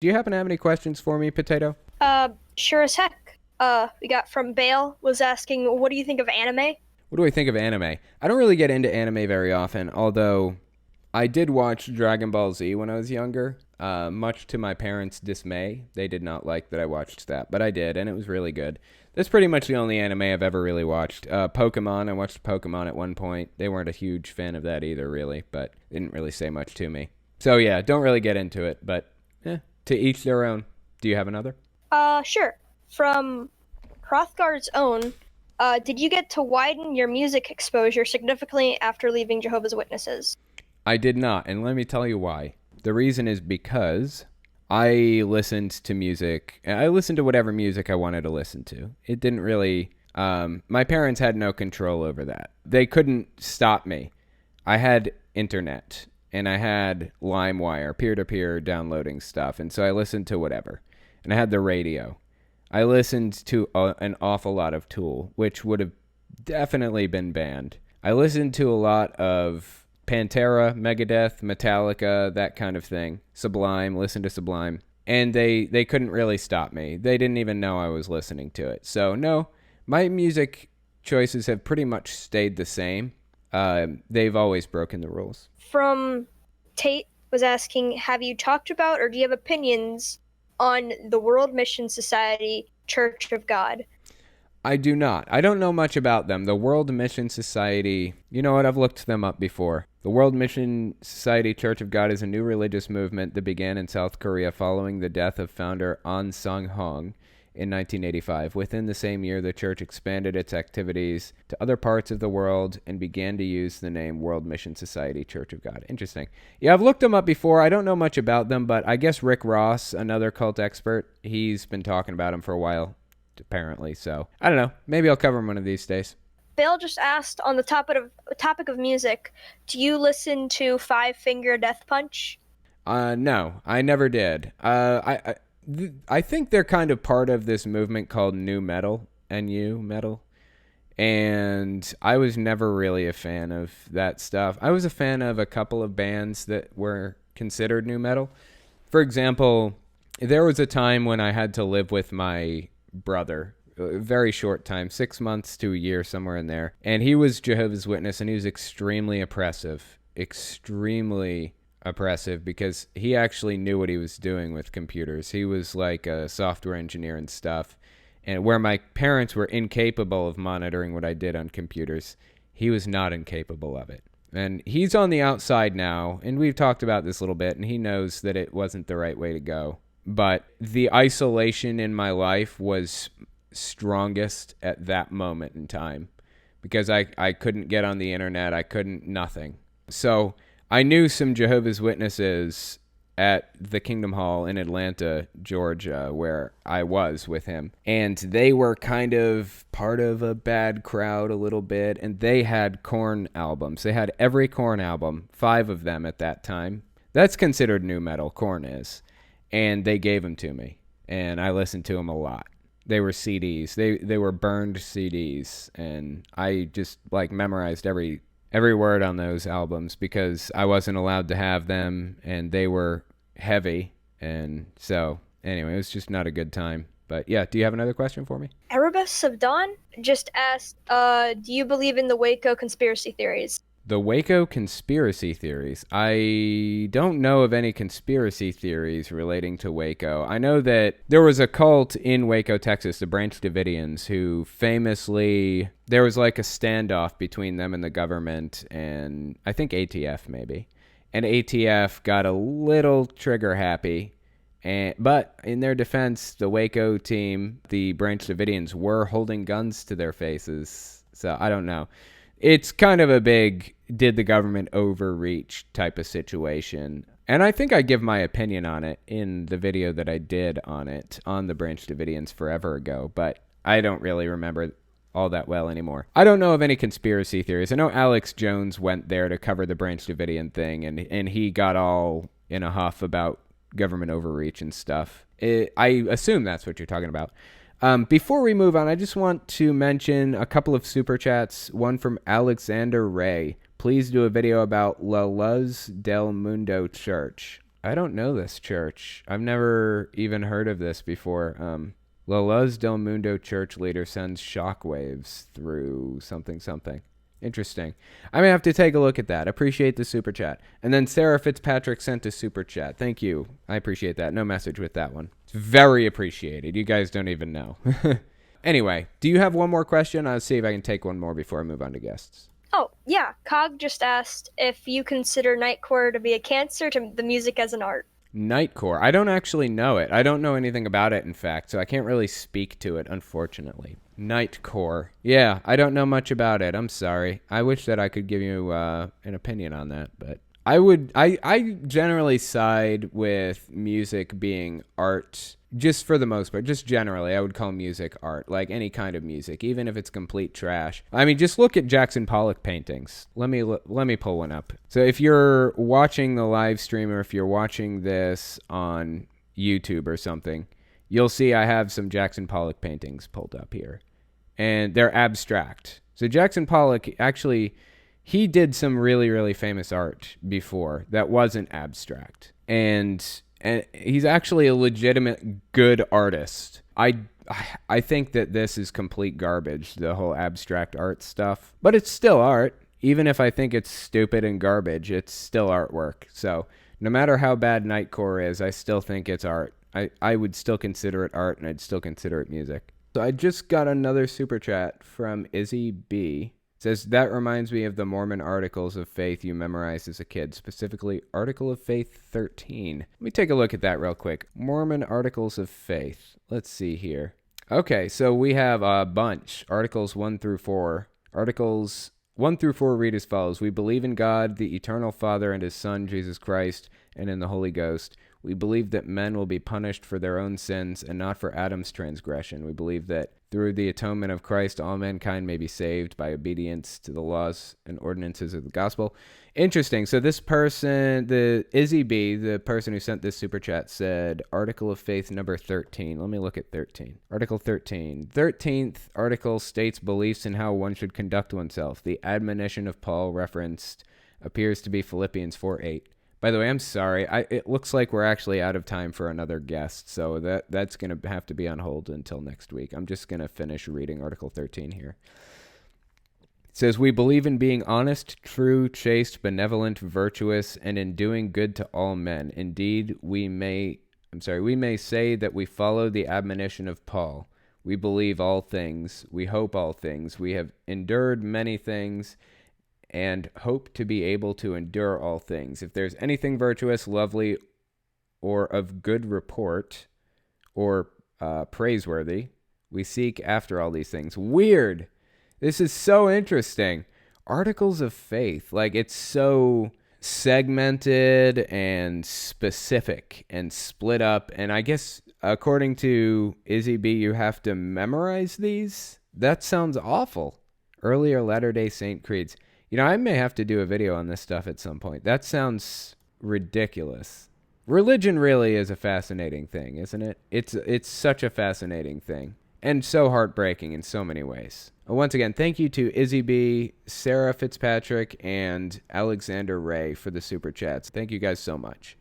Do you happen to have any questions for me, Potato? Sure as heck. We got from Bale was asking, what do you think of anime? What do I think of anime? I don't really get into anime very often, although I did watch Dragon Ball Z when I was younger. Much to my parents' dismay, they did not like that I watched that, but I did, and it was really good. That's pretty much the only anime I've ever really watched. Pokemon, I watched Pokemon at one point. They weren't a huge fan of that either, really, but they didn't really say much to me. So yeah, don't really get into it, but to each their own. Do you have another? Sure. From Hrothgar's own, did you get to widen your music exposure significantly after leaving Jehovah's Witnesses? I did not, and let me tell you why. The reason is because I listened to music. I listened to whatever music I wanted to listen to. It didn't really. My parents had no control over that. They couldn't stop me. I had internet and I had LimeWire, peer to peer downloading stuff, and so I listened to whatever. And I had the radio. I listened to an awful lot of Tool, which would have definitely been banned. I listened to a lot of Pantera, Megadeth, Metallica, that kind of thing. Sublime, listen to Sublime. And they couldn't really stop me. They didn't even know I was listening to it. So, no, my music choices have pretty much stayed the same. They've always broken the rules. From Tate was asking, have you talked about or do you have opinions on the World Mission Society Church of God? I do not. I don't know much about them. The World Mission Society, you know what? I've looked them up before. The World Mission Society Church of God is a new religious movement that began in South Korea following the death of founder An Sung-hong in 1985. Within the same year, the church expanded its activities to other parts of the world and began to use the name World Mission Society Church of God. Interesting. Yeah, I've looked them up before. I don't know much about them, but I guess Rick Ross, another cult expert, he's been talking about them for a while, apparently. So I don't know. Maybe I'll cover them one of these days. Bale just asked on the topic of music, do you listen to Five Finger Death Punch? No, I never did. I think they're kind of part of this movement called new metal, NU metal, and I was never really a fan of that stuff. I was a fan of a couple of bands that were considered new metal. For example, there was a time when I had to live with my brother, a very short time, 6 months to a year, somewhere in there, and he was Jehovah's Witness, and he was extremely oppressive because he actually knew what he was doing with computers. He was like a software engineer and stuff. And where my parents were incapable of monitoring what I did on computers, he was not incapable of it. And he's on the outside now, and we've talked about this a little bit, and he knows that it wasn't the right way to go. But the isolation in my life was strongest at that moment in time because I couldn't get on the internet. I couldn't, nothing. So I knew some Jehovah's Witnesses at the Kingdom Hall in Atlanta, Georgia, where I was with him. And they were kind of part of a bad crowd a little bit. And they had Korn albums. They had every Korn album, 5 of them at that time. That's considered new metal, Korn is. And they gave them to me. And I listened to them a lot. They were CDs. They were burned CDs. And I just like memorized every word on those albums because I wasn't allowed to have them and they were heavy. And so, anyway, it was just not a good time. But yeah, do you have another question for me? Erebus of Dawn just asked, do you believe in the Waco conspiracy theories? The Waco conspiracy theories. I don't know of any conspiracy theories relating to Waco. I know that there was a cult in Waco, Texas, the Branch Davidians, who famously, there was like a standoff between them and the government, and I think ATF maybe. And ATF got a little trigger happy. But in their defense, the Waco team, the Branch Davidians, were holding guns to their faces. So I don't know. It's kind of a big did the government overreach type of situation. And I think I give my opinion on it in the video that I did on it on the Branch Davidians forever ago, but I don't really remember all that well anymore. I don't know of any conspiracy theories. I know Alex Jones went there to cover the Branch Davidian thing, and he got all in a huff about government overreach and stuff. I assume that's what you're talking about. Before we move on, I just want to mention a couple of super chats. One from Alexander Ray. Please do a video about La Luz del Mundo Church. I don't know this church. I've never even heard of this before. La Luz del Mundo church leader sends shockwaves through something something. Interesting. I may have to take a look at that. Appreciate the super chat. And then Sarah Fitzpatrick sent a super chat. Thank you. I appreciate that. No message with that one. It's very appreciated. You guys don't even know. Anyway, do you have one more question? I'll see if I can take one more before I move on to guests. Oh, yeah. Cog just asked if you consider nightcore to be a cancer to the music as an art. Nightcore. I don't actually know it. I don't know anything about it, in fact, so I can't really speak to it, unfortunately. Nightcore. Yeah, I don't know much about it. I'm sorry. I wish that I could give you an opinion on that, but I generally side with music being art. Just for the most part, just generally, I would call music art, like any kind of music, even if it's complete trash. I mean, just look at Jackson Pollock paintings. Let me pull one up. So if you're watching the live stream or if you're watching this on YouTube or something, you'll see I have some Jackson Pollock paintings pulled up here, and they're abstract. So Jackson Pollock actually, he did some really, really famous art before that wasn't abstract, and he's actually a legitimate good artist. I think that this is complete garbage, the whole abstract art stuff. But it's still art. Even if I think it's stupid and garbage, it's still artwork. So no matter how bad nightcore is, I still think it's art. I would still consider it art, and I'd still consider it music. So I just got another super chat from Izzy B. Says, that reminds me of the Mormon articles of faith you memorized as a kid, specifically Article of Faith 13. Let me take a look at that real quick. Mormon Articles of Faith. Let's see here. Okay, so we have a bunch. Articles 1 through 4. Articles 1 through 4 read as follows. We believe in God, the eternal Father, and his Son, Jesus Christ, and in the Holy Ghost. We believe that men will be punished for their own sins and not for Adam's transgression. We believe that through the atonement of Christ, all mankind may be saved by obedience to the laws and ordinances of the gospel. Interesting. So this person, the Izzy B, the person who sent this super chat, said Article of Faith number 13. Let me look at 13. Article 13. 13th article states beliefs in how one should conduct oneself. The admonition of Paul referenced appears to be Philippians 4:8. By the way, I'm sorry. It looks like we're actually out of time for another guest, so that's going to have to be on hold until next week. I'm just going to finish reading Article 13 here. It says, we believe in being honest, true, chaste, benevolent, virtuous, and in doing good to all men. Indeed, we may say that we follow the admonition of Paul. We believe all things. We hope all things. We have endured many things and hope to be able to endure all things. If there's anything virtuous, lovely, or of good report, or praiseworthy, we seek after all these things. Weird. This is so interesting. Articles of faith, like it's so segmented and specific and split up. And I guess according to Izzy B, you have to memorize these? That sounds awful. Earlier Latter-day Saint creeds. You know, I may have to do a video on this stuff at some point. That sounds ridiculous. Religion really is a fascinating thing, isn't it? It's such a fascinating thing. And so heartbreaking in so many ways. Once again, thank you to Izzy B, Sarah Fitzpatrick, and Alexander Ray for the super chats. Thank you guys so much.